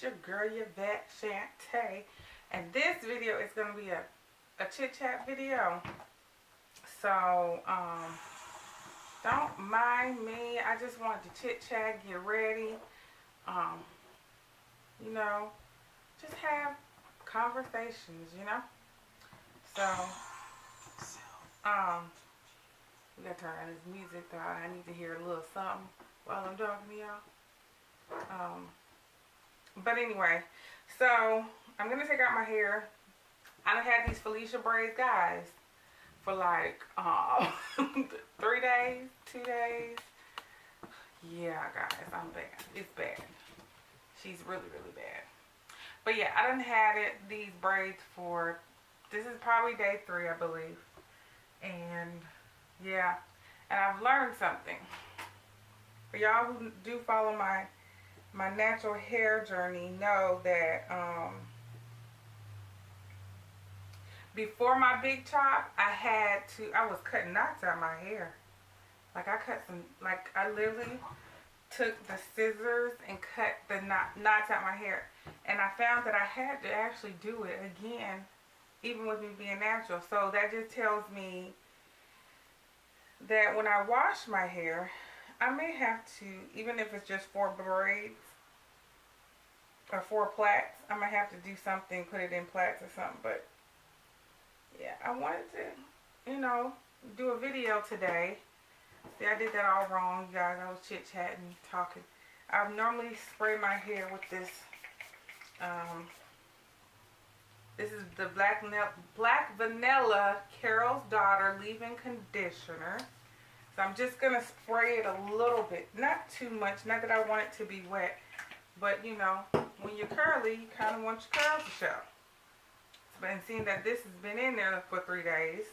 it's your girl Yvette Shantae, and this video is going to be a chit chat video. So don't mind me. I just wanted to chit chat, get ready, you know, just have conversations, you know. So we gotta turn on this music though. I need to hear a little something while I'm talking to y'all. But anyway, so I'm gonna take out my hair. I done had these Felicia braids, guys, for like 3 days, 2 days. Yeah, guys, I'm bad. It's bad. She's really, really bad. But yeah, I done had these braids for, this is probably day 3, I believe. And yeah, and I've learned something. For y'all who do follow my natural hair journey, know that before my big chop, I was cutting knots out my hair. Like I literally took the scissors and cut the knots out my hair. And I found that I had to actually do it again, even with me being natural. So that just tells me that when I wash my hair, I may have to, even if it's just 4 braids or 4 plaits, I might have to do something, put it in plaits or something. But yeah, I wanted to, you know, do a video today. See, I did that all wrong, you guys. I was chit-chatting, talking. I normally spray my hair with this. This is the Black Vanilla Carol's Daughter leave-in conditioner. So I'm just going to spray it a little bit. Not too much. Not that I want it to be wet. But, you know, when you're curly, you kind of want your curls to show. But seeing that this has been in there for 3 days,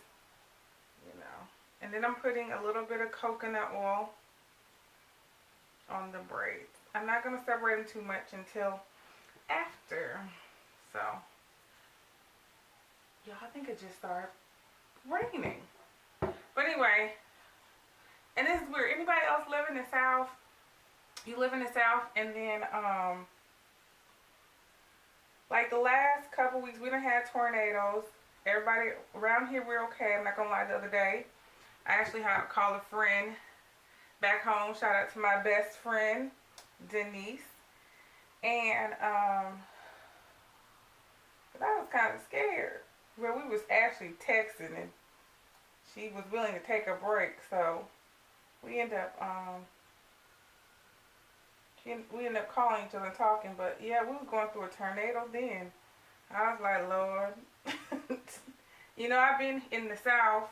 you know. And then I'm putting a little bit of coconut oil on the braids. I'm not going to separate them too much until after. So, y'all, I think it just started raining. But anyway, and this is weird. Anybody else live in the South? You live in the South, and then like the last couple weeks, we done had tornadoes. Everybody around here, we're okay. I'm not gonna lie. The other day, I actually had to call a friend back home. Shout out to my best friend, Denise. And but I was kind of scared. Well, we was actually texting, and she was willing to take a break, so we ended up calling each other and talking. But yeah, we was going through a tornado then. I was like, Lord. You know, I've been in the South.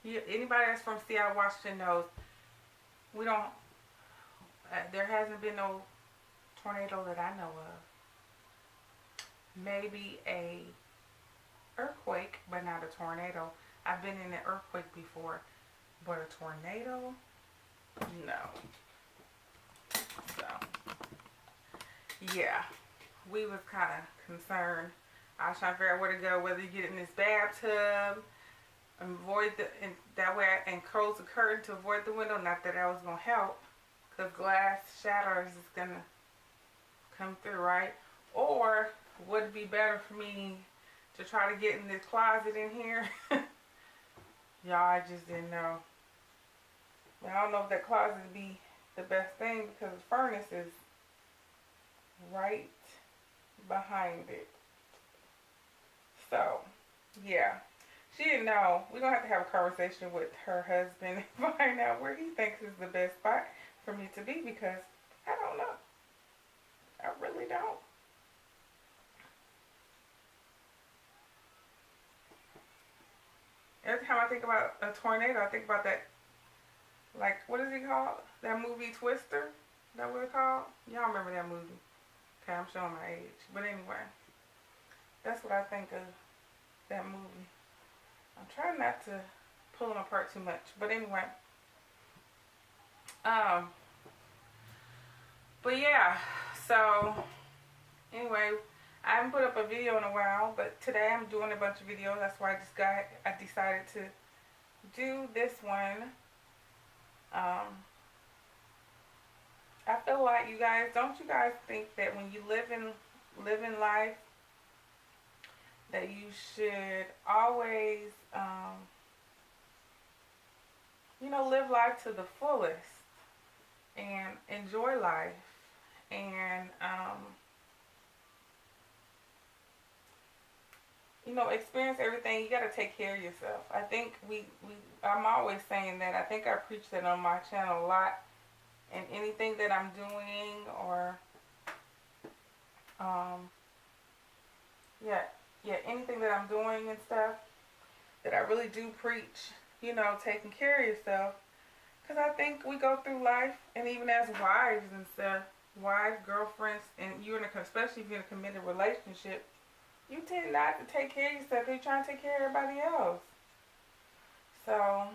Anybody that's from Seattle, Washington knows we don't, there hasn't been no tornado that I know of. Maybe a earthquake, but not a tornado. I've been in an earthquake before, but a tornado, no. So, yeah, we was kind of concerned. I was trying to figure out where to go, whether you get in this bathtub, and close the curtain to avoid the window. Not that that was gonna help, because glass shatters is gonna come through, right? Or would it be better for me to try to get in this closet in here? Y'all, I just didn't know. I don't know if that closet would be the best thing, because the furnace is right behind it. So, yeah. She didn't know. We're going to have a conversation with her husband and find out where he thinks is the best spot for me to be, because I don't know. I really don't. Every time I think about a tornado, I think about that, like, what is it called? That movie Twister? Is that what it's called? Y'all remember that movie? Okay, I'm showing my age. But anyway, that's what I think of that movie. I'm trying not to pull them apart too much. But anyway. But yeah. So, anyway, I haven't put up a video in a while. But today I'm doing a bunch of videos. That's why I decided to do this one. I feel like you guys, don't you guys think that when you live in life, that you should always, live life to the fullest and enjoy life and, experience everything. You got to take care of yourself. I think I'm always saying that. I think I preach that on my channel a lot. And anything that I'm doing or, anything that I'm doing and stuff, that I really do preach, taking care of yourself. Because I think we go through life, and even as wives and stuff, wives, girlfriends, and especially if you're in a committed relationship, you tend not to take care of yourself. You're trying to take care of everybody else. So,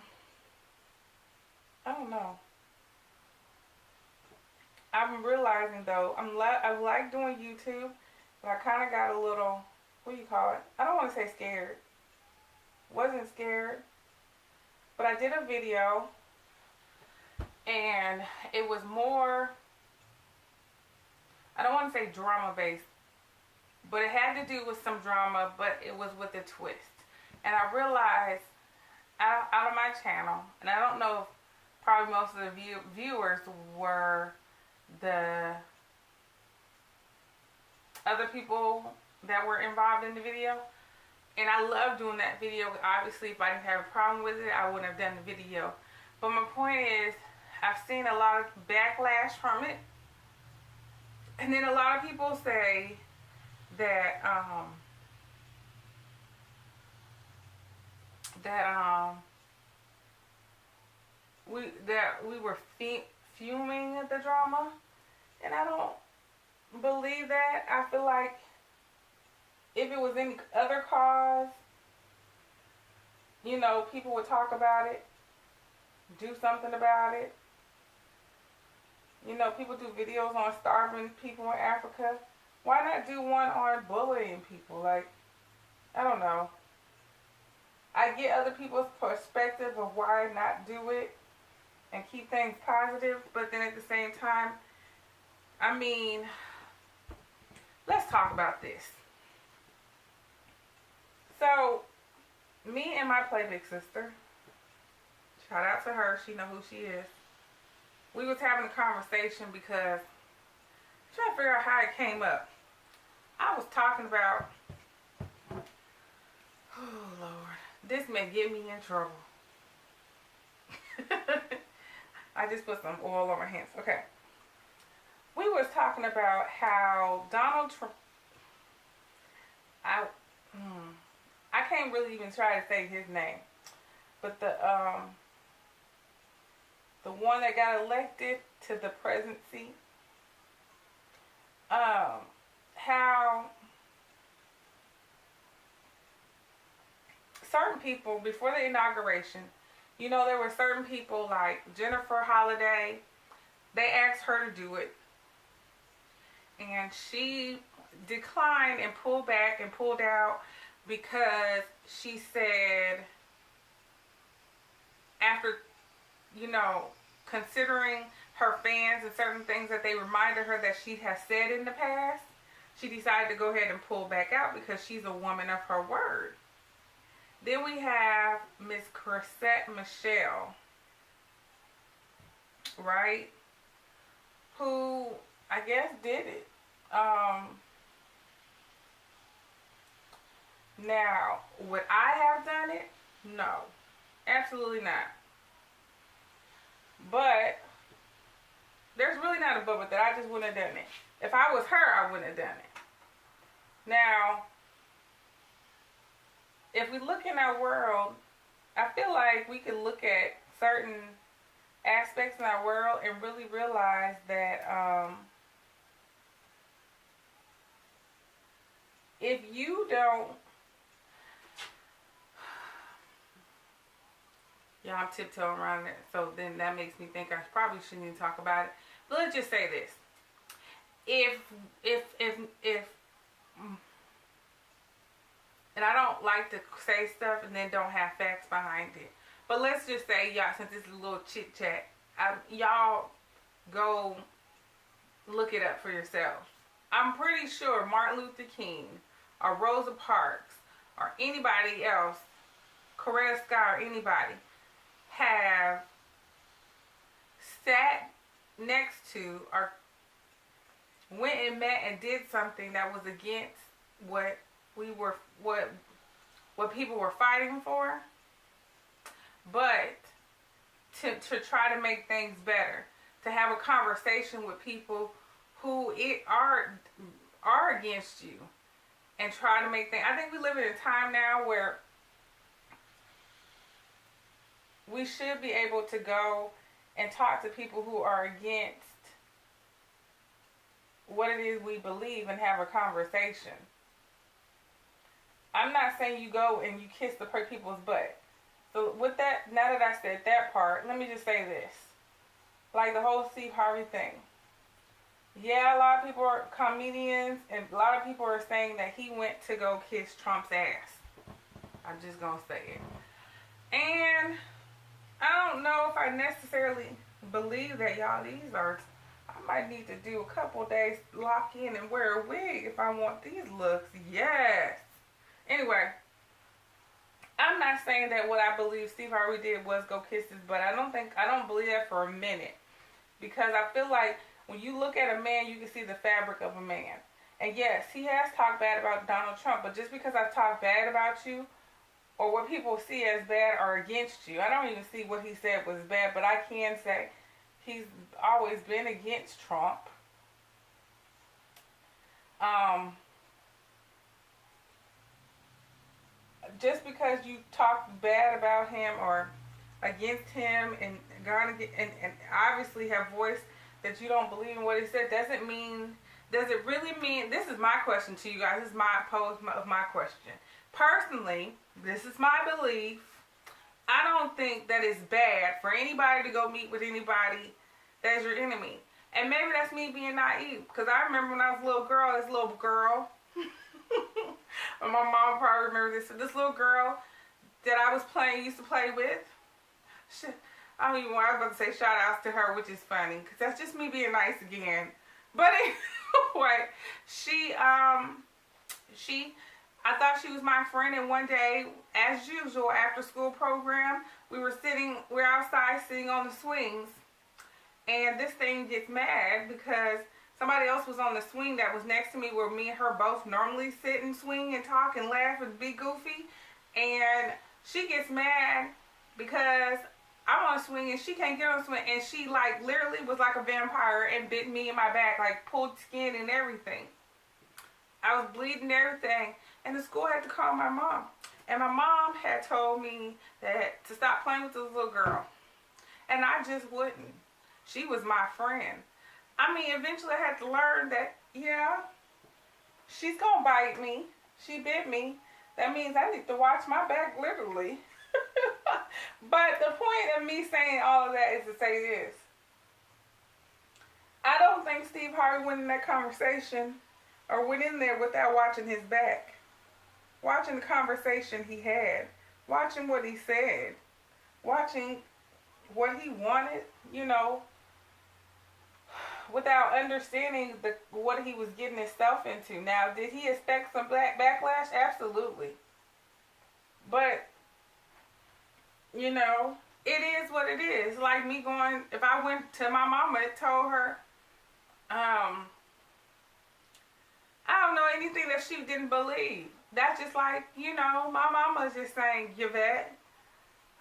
I don't know. I'm realizing though, I like doing YouTube, but I kind of got a little, what do you call it? I don't want to say scared. Wasn't scared, but I did a video, and it was more, I don't want to say drama based, but it had to do with some drama, but it was with a twist. And I realized out of my channel, and I don't know if probably most of the viewers were the other people that were involved in the video, and I love doing that video. Obviously, if I didn't have a problem with it, I wouldn't have done the video. But my point is, I've seen a lot of backlash from it, and then a lot of people say that we were fuming at the drama, and I don't believe that. I feel like if it was any other cause, people would talk about it, do something about it. People do videos on starving people in Africa. Why not do one on bullying people? Like, I don't know. I get other people's perspective of why not do it and keep things positive, but then at the same time, I mean, let's talk about this. So, me and my play big sister, shout out to her, she know who she is. We was having a conversation because I'm trying to figure out how it came up. I was talking about, oh Lord, this may get me in trouble. I just put some oil on my hands. Okay. We was talking about how Donald Trump, I can't really even try to say his name, but the one that got elected to the presidency, how certain people, before the inauguration, there were certain people like Jennifer Holliday, they asked her to do it, and she declined and pulled back and pulled out because she said, after, considering her fans and certain things that they reminded her that she has said in the past, she decided to go ahead and pull back out because she's a woman of her word. Then we have Miss Chrisette Michelle, right? Who, I guess, did it. Now, would I have done it? No. Absolutely not. But, there's really not a but with that. I just wouldn't have done it. If I was her, I wouldn't have done it. Now, if we look in our world, I feel like we could look at certain aspects in our world and really realize that if you don't, yeah, I'm tiptoeing around it, so then that makes me think I probably shouldn't even talk about it. But let's just say this: if and I don't like to say stuff and then don't have facts behind it. But let's just say, y'all, since this is a little chit chat, y'all go look it up for yourselves. I'm pretty sure Martin Luther King or Rosa Parks or anybody else, Coretta Scott or anybody, have sat next to or went and met and did something that was against what people were fighting for, but to try to make things better, to have a conversation with people who are against you and try to make things. I think we live in a time now where we should be able to go and talk to people who are against what it is we believe and have a conversation. I'm not saying you go and you kiss the people's butt. So with that, now that I said that part, let me just say this. Like the whole Steve Harvey thing. Yeah, a lot of people are comedians, and a lot of people are saying that he went to go kiss Trump's ass. I'm just going to say it. And I don't know if I necessarily believe that, y'all. These are, I might need to do a couple days, lock in and wear a wig if I want these looks. Yes. Anyway, I'm not saying that what I believe Steve Harvey did was go kiss his butt. I don't believe that for a minute. Because I feel like when you look at a man, you can see the fabric of a man. And yes, he has talked bad about Donald Trump, but just because I've talked bad about you, or what people see as bad or against you, I don't even see what he said was bad, but I can say he's always been against Trump. Just because you talk bad about him or against him and obviously have voiced that you don't believe in what he said, does it really mean, this is my question to you guys, this is my pose of my question. Personally, this is my belief, I don't think that it's bad for anybody to go meet with anybody that's your enemy. And maybe that's me being naive, because I remember when I was a little girl, and my mom probably remembers this little girl that I used to play with. I don't even want, I was about to say shout outs to her, which is funny, because that's just me being nice again. But anyway, I thought she was my friend, and one day, as usual, after school program, we're outside sitting on the swings, and this thing gets mad because somebody else was on the swing that was next to me where me and her both normally sit and swing and talk and laugh and be goofy, and she gets mad because I'm on a swing and she can't get on a swing, and she like literally was like a vampire and bit me in my back, like pulled skin and everything. I was bleeding and everything, and the school had to call my mom, and my mom had told me that to stop playing with this little girl, and I just wouldn't. She was my friend. I mean, eventually I had to learn that, yeah, she's gonna bite me. She bit me. That means I need to watch my back, literally. But the point of me saying all of that is to say this. I don't think Steve Harvey went in that conversation or went in there without watching his back. Watching the conversation he had. Watching what he said. Watching what he wanted, without understanding what he was getting himself into. Now, did he expect some backlash? Absolutely. But, it is what it is. Like me going, if I went to my mama and told her, I don't know anything that she didn't believe. That's just like, my mama's just saying, Yvette,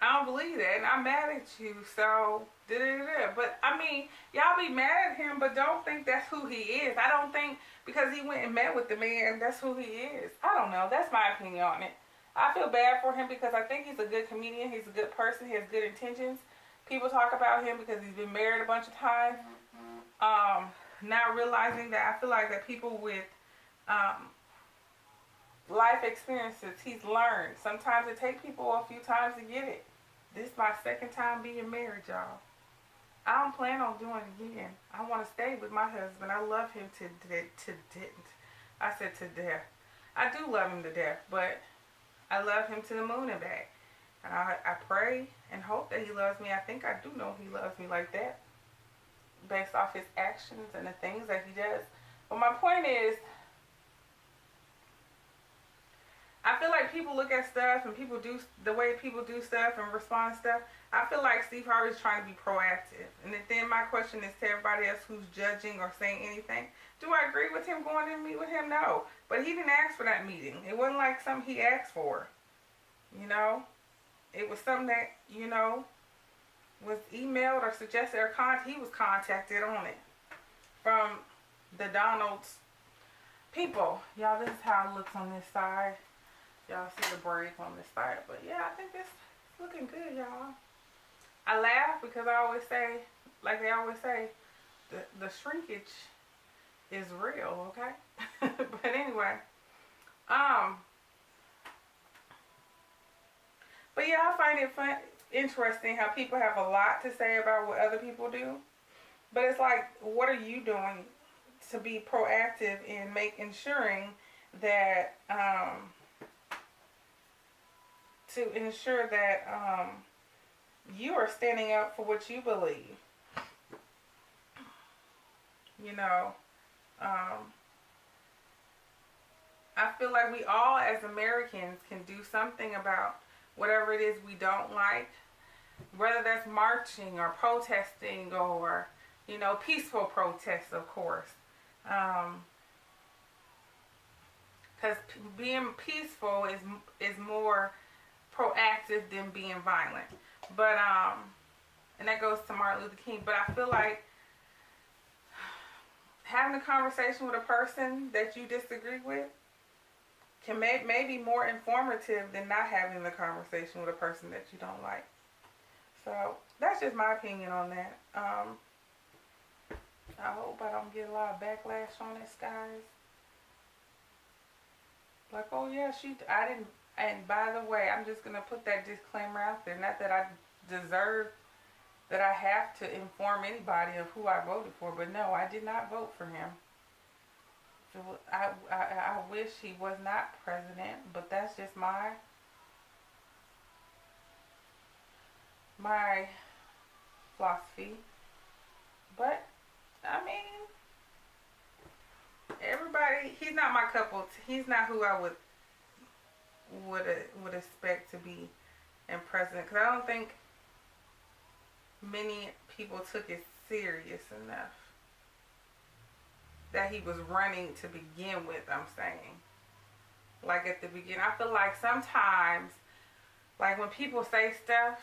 I don't believe that, and I'm mad at you, so da-da-da-da. But, I mean, y'all be mad at him, but don't think that's who he is. I don't think because he went and met with the man, that's who he is. I don't know. That's my opinion on it. I feel bad for him because I think he's a good comedian. He's a good person. He has good intentions. People talk about him because he's been married a bunch of times. Not realizing that I feel like that people with life experiences, he's learned. Sometimes it takes people a few times to get it. This is my second time being married, y'all. I don't plan on doing it again. I want to stay with my husband. I love him to death. I do love him to death, but I love him to the moon and back. And I pray and hope that he loves me. I think I do know he loves me like that. based off his actions and the things that he does. But my point is, I feel like people look at stuff and people do the way people do stuff and respond to stuff. I feel like Steve Harvey's trying to be proactive. And then my question is to everybody else who's judging or saying anything, do I agree with him going to meet with him? No. But he didn't ask for that meeting. It wasn't like something he asked for. You know? It was something that, you know, was emailed or suggested or he was contacted on it from the Donald's people. Y'all, this is how it looks on this side. Y'all see the break on this side. But yeah, I think it's looking good, y'all. I laugh because I always say, like they always say, the shrinkage is real, okay? But anyway, but yeah, I find it interesting how people have a lot to say about what other people do. But it's like, what are you doing to be proactive in ensuring that, you are standing up for what you believe? You know, I feel like we all as Americans can do something about whatever it is we don't like, whether that's marching or protesting or, you know, peaceful protests, of course. Because being peaceful is more proactive than being violent. But, and that goes to Martin Luther King. But I feel like having a conversation with a person that you disagree with can may be more informative than not having the conversation with a person that you don't like. So that's just my opinion on that. I hope I don't get a lot of backlash on this, guys. Like, oh yeah, I didn't. And by the way, I'm just gonna put that disclaimer out there. Not that I deserve, that I have to inform anybody of who I voted for, but no, I did not vote for him. I wish he was not president, but that's just my philosophy. But I mean, everybody, he's not my couple. He's not who I would expect to be in president, because I don't think many people took it serious enough that he was running to begin with. I'm saying, like at the beginning, I feel like sometimes, like when people say stuff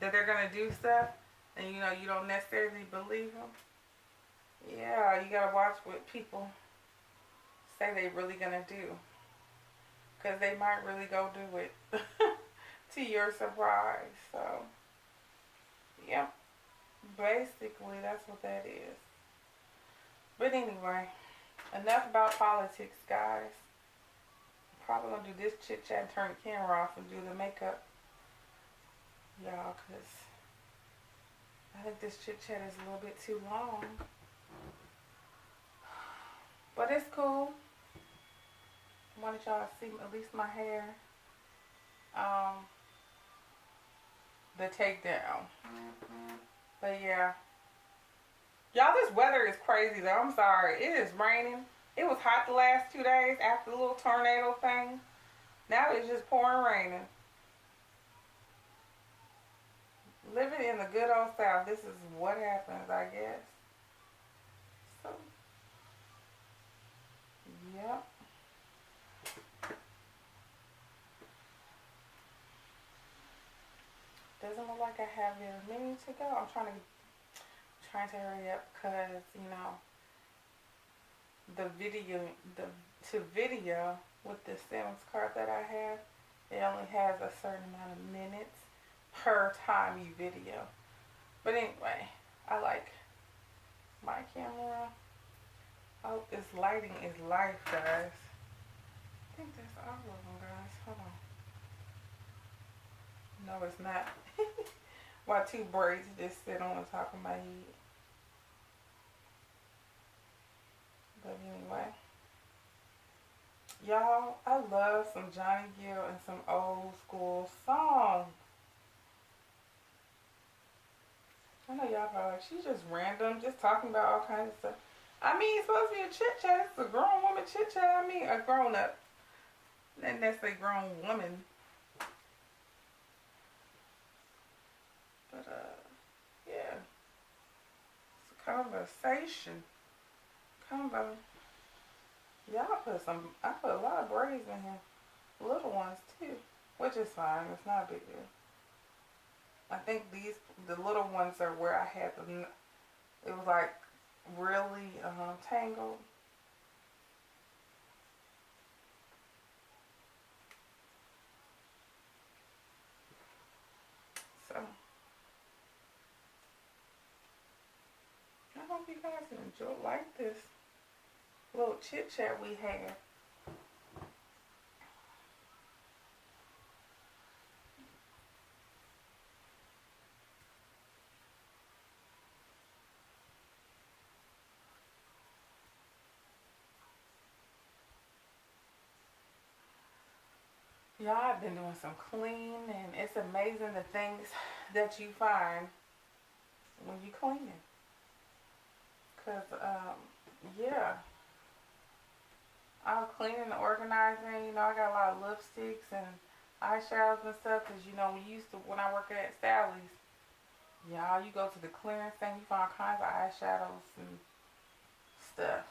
that they're gonna do stuff, and you know you don't necessarily believe them. Yeah, you gotta watch what people say they really gonna do, because they might really go do it to your surprise. So, yeah, basically that's what that is. But anyway, enough about politics, guys. I'm probably gonna do this chit chat and turn the camera off and do the makeup, y'all, because I think this chit chat is a little bit too long. But it's cool. I wanted y'all to see at least my hair. The takedown. But yeah. Y'all, this weather is crazy though. I'm sorry. It is raining. It was hot the last 2 days after the little tornado thing. Now it's just pouring raining. Living in the good old South, this is what happens, I guess. So, yep. Doesn't look like I have very many to go. I'm trying to hurry up because, you know, the video with the Sims card that I have, it only has a certain amount of minutes per time you video. But anyway, I like my camera. Oh, this lighting is life, guys. I think that's all of them, guys. Hold on. No, it's not. My 2 braids just sit on the top of my head. But anyway, y'all, I love some Johnny Gill and some old school songs. I know y'all probably like, she's just random, just talking about all kinds of stuff. I mean, it's supposed to be a chit chat. It's a grown woman chit chat. I mean, a grown up. And that's a grown woman. But, yeah. It's a conversation. Combo. Y'all put some, I put a lot of braids in here. Little ones, too. Which is fine. It's not a big deal. I think the little ones are where I had them. It was like really tangled. So I hope you guys enjoy like this little chit chat we had. Y'all, I've been doing some cleaning, and it's amazing the things that you find when you cleaning. Cause yeah, I'm cleaning and organizing. You know, I got a lot of lipsticks and eyeshadows and stuff. Cause you know, when I work at Sally's, y'all, you go to the clearance thing, you find all kinds of eyeshadows and stuff.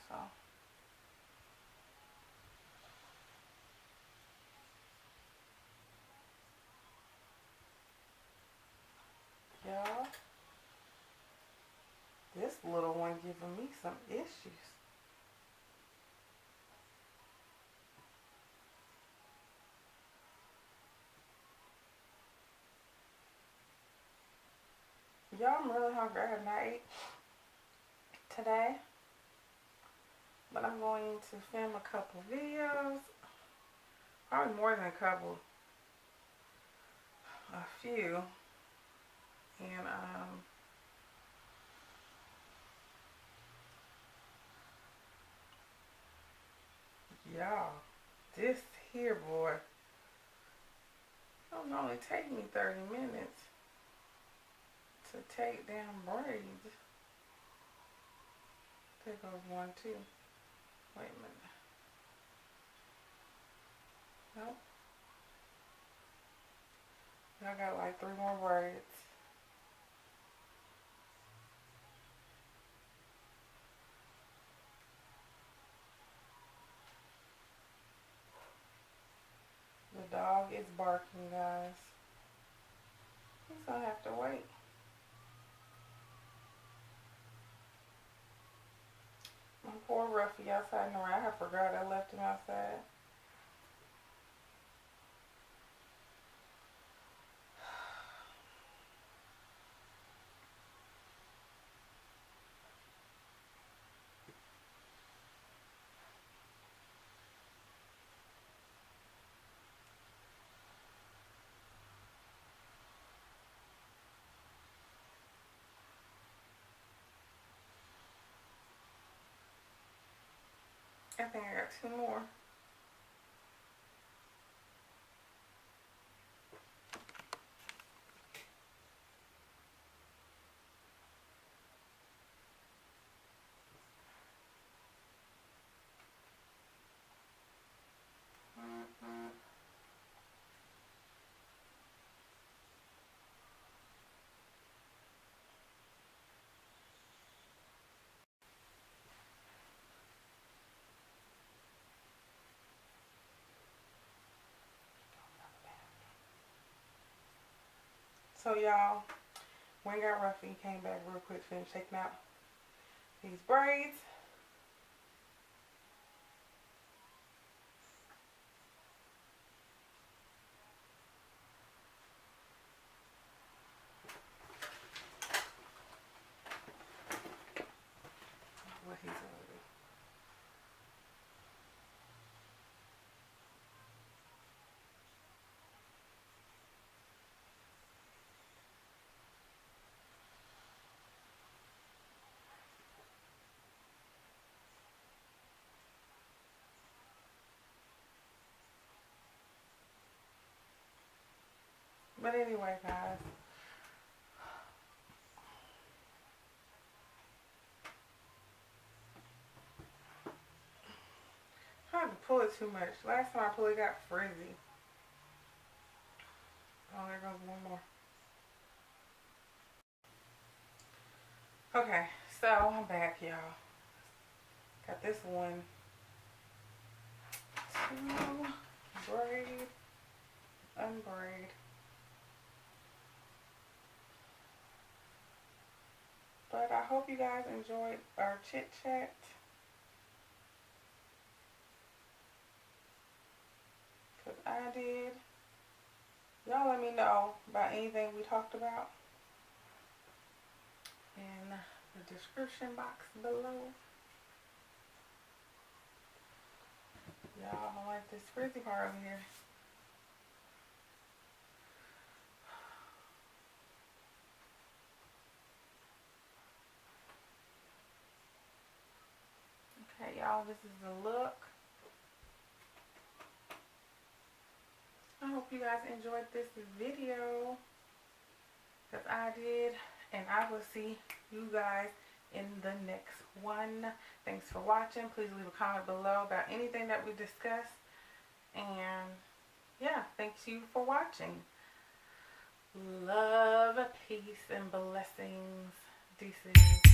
So y'all, this little one giving me some issues. Y'all, I'm really hungry. I have not ate today, but I'm going to film a couple videos. Probably more than a couple, a few. And y'all, this here, boy, it'll only take me 30 minutes to take down braids. Take off one, two. Wait a minute. Nope. I got like 3 more braids. The dog is barking, guys. He's gonna have to wait. My poor Ruffy outside in the rain. I forgot I left him outside. I think I got 2 more. So y'all, when got Ruffy came back real quick, finished taking out these braids. What he's gonna do. But anyway, guys, pull it too much. Last time I pulled it, got frizzy. Oh, there goes one more. Okay, so I'm back, y'all. Got this one to braid, unbraid. But I hope you guys enjoyed our chit chat. Because I did. Y'all let me know about anything we talked about in the description box below. Y'all don't like this frizzy part over here. Okay, y'all, this is the look. I hope you guys enjoyed this video, because I did, and I will see you guys in the next one. Thanks for watching. Please leave a comment below about anything that we discussed, and yeah, thanks you for watching. Love, peace, and blessings. Deuces.